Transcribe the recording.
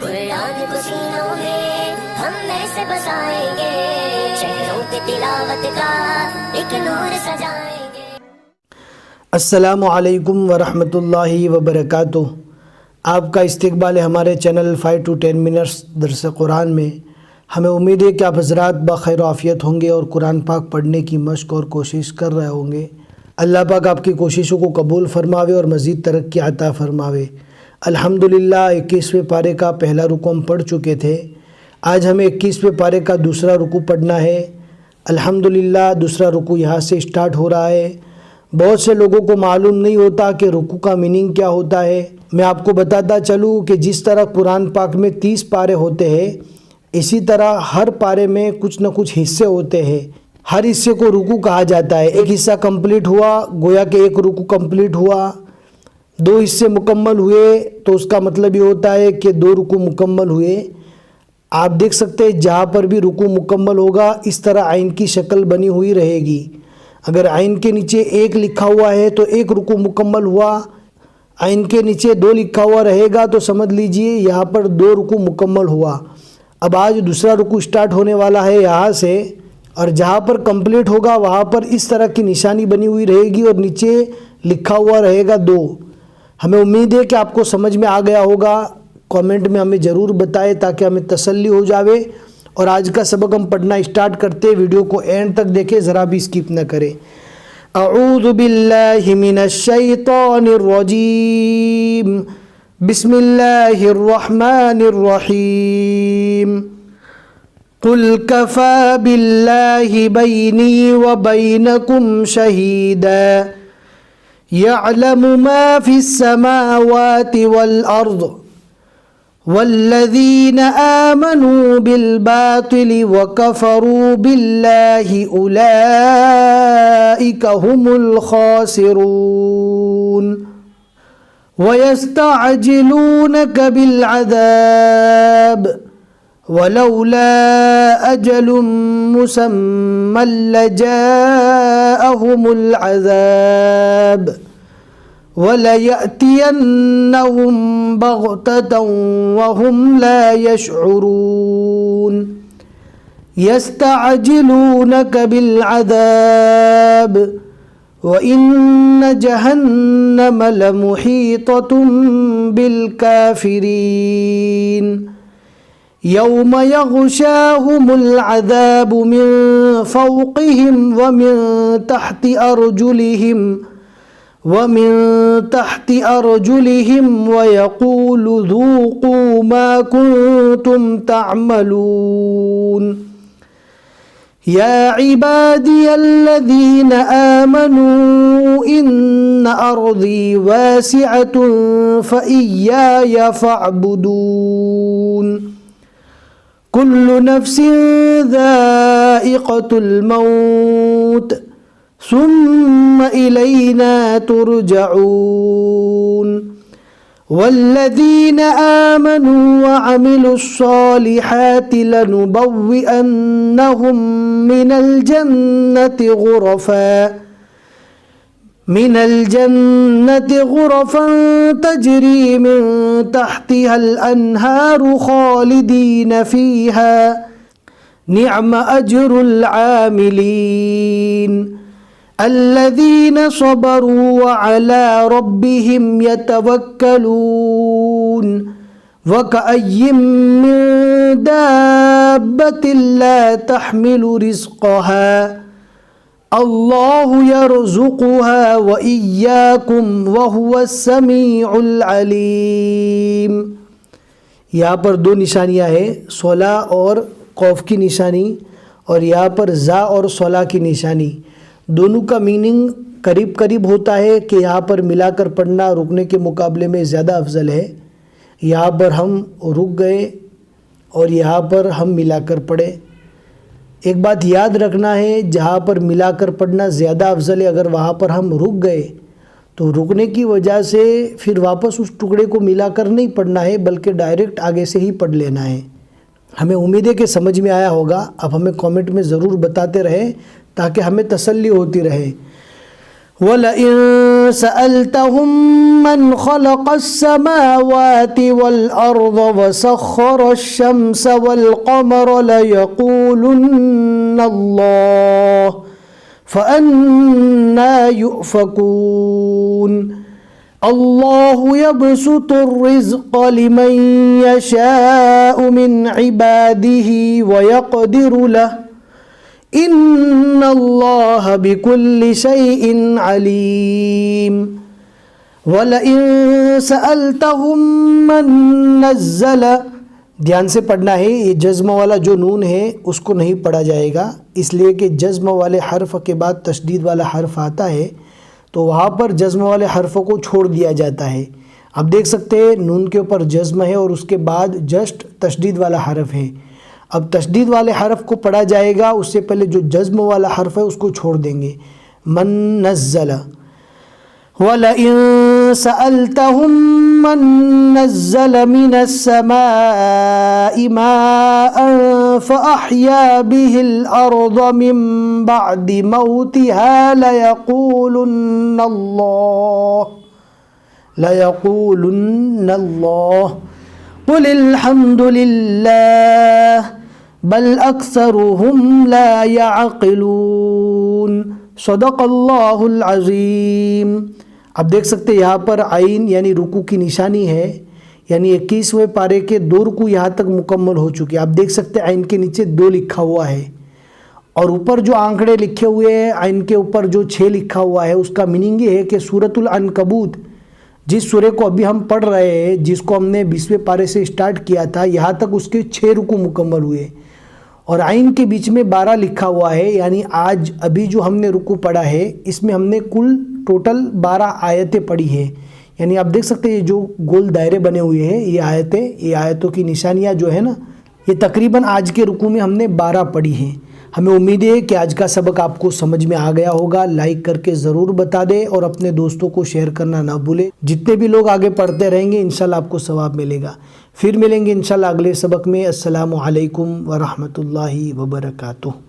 कुरान को सीनों में हम ऐसे बसाएंगे, शहरों पे तिलावत का एक नूर सजाएंगे। अस्सलामु अलैकुम वरहमतुल्लाहि वबरकातुह। आपका इस्तकबाल है हमारे चैनल 5 to 10 मिनट्स दरस कुरान में। हमें उम्मीद है कि आप हज़रात बखैर आफ़ियत होंगे और कुरान पाक पढ़ने की मश्क और कोशिश कर रहे होंगे। अल्लाह पाक आपकी कोशिशों को कबूल फरमावे और मज़ीद तरक्की अता फरमावे। अल्हम्दुलिल्लाह 21वें पारे का पहला रुकू हम पढ़ चुके थे। आज हमें 21वें पारे का दूसरा रुकू पढ़ना है। अल्हम्दुलिल्लाह दूसरा रुकू यहाँ से स्टार्ट हो रहा है। बहुत से लोगों को मालूम नहीं होता कि रुकू का मीनिंग क्या होता है। मैं आपको बताता चलूँ कि जिस तरह कुरान पाक में 30 पारे होते हैं, इसी तरह हर पारे में कुछ न कुछ हिस्से होते हैं। हर हिस्से को रुकू कहा जाता है। एक हिस्सा कंप्लीट हुआ, गोया कि एक रुकू कंप्लीट हुआ। 2 हिस्से मुकम्मल हुए तो उसका मतलब ये होता है कि 2 रुकू मुकम्मल हुए। आप देख सकते हैं जहाँ पर भी रुकू मुकम्मल होगा इस तरह आइन की शक्ल बनी हुई रहेगी। अगर आइन के नीचे 1 लिखा हुआ है तो 1 रुकू मुकम्मल हुआ। आइन के नीचे 2 लिखा हुआ रहेगा तो समझ लीजिए यहाँ पर 2 रुकू मुकम्मल हुआ। अब आज दूसरा रुकू स्टार्ट होने वाला है यहाँ से, और जहाँ पर कंप्लीट होगा वहाँ पर इस तरह की निशानी बनी हुई रहेगी और नीचे लिखा हुआ रहेगा 2। हमें उम्मीद है कि आपको समझ में आ गया होगा। कमेंट में हमें ज़रूर बताएं ताकि हमें तसल्ली हो जावे। और आज का सबक हम पढ़ना स्टार्ट करते, वीडियो को एंड तक देखें, ज़रा भी स्किप न करें। अऊज़ु बिल्लाहि मिनश शैतानिर रजीम, बिस्मिल्लाहिर रहमानिर रहीम। कुल कफ़ा बिल्लाहि बैनी व बैनकुम शहीदा यअलमु मा फिस समावाति वल अर्द वल्लज़ीन आमनू बिलबातिलि व कफ़रू बिल्लाहि उलाइका हुमुल खासिरून वयस्तअजिलूनक बिलअज़ाब वलौला अजलुम मुसम्मन लजाअहुमुल अज़ाब वलयअतियन्नहुम बग़ततन वहुम ला यशऊरून यस्तअजिलूनक बिलअज़ाब वइन्न जहन्नम लमुहीततुम बिलकाफिरीन यौम यग़शाहुमुल अज़ाबु मिन फ़ौक़िहिम व मिन तहति अर्जुलिहिम व यक़ूलु ज़ूक़ू मा कुन्तुम तअमलून या इबादियल्लज़ीन आमनू इन्न अर्ज़ी वासिअतुन फ़इय्याय फ़अबुदून कुल्लु नफ्सिन ज़ाइक़तुल मौत सुम्मा इलैना तुरजऊन वल्लज़ीन आमनू व अमिलुस्सालिहाति लनुबव्विअन्नहुम मिनल जन्नति ग़ुरफ़न तजरी मिन तहतिहल अन्हारु ख़ालिदीन फ़ीहा निअम अज्रुल आमिलीन अल्लज़ीन सबरू व अला रब्बिहिम यतवक्कलून व कअय्यिम मिन दाब्बतिन ला तहमिलु रिज़्क़हा अल्लाहु यरज़ुक़ुहा व इय्याकुम व हुवस समीउल अलीम। यहाँ पर 2 निशानियाँ हैं, सोला और कौफ की निशानी, और यहाँ पर ज़ा और सोला की निशानी। दोनों का मीनिंग करीब करीब होता है कि यहाँ पर मिलाकर पढ़ना रुकने के मुकाबले में ज़्यादा अफजल है। यहाँ पर हम रुक गए और यहाँ पर हम मिलाकर पढ़े। एक बात याद रखना है, जहाँ पर मिलाकर पढ़ना ज़्यादा अफजल है, अगर वहाँ पर हम रुक गए तो रुकने की वजह से फिर वापस उस टुकड़े को मिलाकर नहीं पढ़ना है, बल्कि डायरेक्ट आगे से ही पढ़ लेना है। हमें उम्मीद है कि समझ में आया होगा। अब हमें कमेंट में ज़रूर बताते रहें ताकि हमें तसल्ली होती रहे। وَلَئِن سَأَلْتَهُم مَّنْ خَلَقَ السَّمَاوَاتِ وَالْأَرْضَ وَسَخَّرَ الشَّمْسَ وَالْقَمَرَ لَيَقُولُنَّ اللَّهُ فَأَنَّىٰ يُؤْفَكُونَ اللَّهُ يَبْسُطُ الرِّزْقَ لِمَن يَشَاءُ مِنْ عِبَادِهِ وَيَقْدِرُ لَهُ ان اللہ بکل شیء علیم وَلَئِن سَأَلْتَهُم مَّن نَّزَّلَ، دھیان سے پڑھنا ہے، یہ جزم والا جو نون ہے اس کو نہیں پڑھا جائے گا، اس لیے کہ جزم والے حرف کے بعد تشدید والا حرف آتا ہے تو وہاں پر جزم والے حرفوں کو چھوڑ دیا جاتا ہے۔ اب دیکھ سکتے ہیں نون کے اوپر جزم ہے اور اس کے بعد جسٹ تشدید والا حرف ہے۔ اب تشدید والے حرف کو پڑھا جائے گا، اس سے پہلے جو جزم والا حرف ہے اس کو چھوڑ دیں گے۔ من نزل، وَلَئِن سَأَلْتَهُم مَّن نَّزَّلَ مِنَ السَّمَاءِ مَاءً فَأَحْيَا بِهِ الْأَرْضَ مِن بَعْدِ مَوْتِهَا لَيَقُولُنَّ اللَّهُ قُلِ الْحَمْدُ لِلَّهِ بل اکثرهم لا يعقلون۔ صدق اللہ العظیم۔ اب دیکھ سکتے یہاں پر عین یعنی رکوع کی نشانی ہے، یعنی 21ویں پارے کے 2 رکوع یہاں تک مکمل ہو چکے۔ آپ دیکھ سکتے عین کے نیچے 2 لکھا ہوا ہے اور اوپر جو آنکڑے لکھے ہوئے ہیں عین کے اوپر جو 6 لکھا ہوا ہے، اس کا میننگ یہ ہے کہ سورۃ العنکبوت جس سورے کو ابھی ہم پڑھ رہے ہیں، جس کو ہم نے 20ویں پارے سے سٹارٹ کیا تھا، یہاں تک اس کے 6 رکوع مکمل ہوئے اور عین کے بیچ میں 12 لکھا ہوا ہے، یعنی آج ابھی جو ہم نے رکوع پڑھا ہے اس میں ہم نے کل ٹوٹل 12 آیتیں پڑھی ہیں۔ یعنی آپ دیکھ سکتے ہیں یہ جو گول دائرے بنے ہوئے ہیں یہ آیتیں، یہ آیتوں کی نشانیاں جو ہے نا، یہ تقریباً آج کے رکوع میں ہم نے 12 پڑھی ہیں۔ ہمیں امید ہے کہ آج کا سبق آپ کو سمجھ میں آ گیا ہوگا۔ لائک کر کے ضرور بتا دیں اور اپنے دوستوں کو شیئر کرنا نہ بھولیں۔ جتنے بھی لوگ آگے پڑھتے رہیں گے انشاءاللہ آپ کو ثواب ملے گا۔ پھر ملیں گے انشاءاللہ اگلے سبق میں۔ السلام علیکم ورحمۃ اللہ وبرکاتہ۔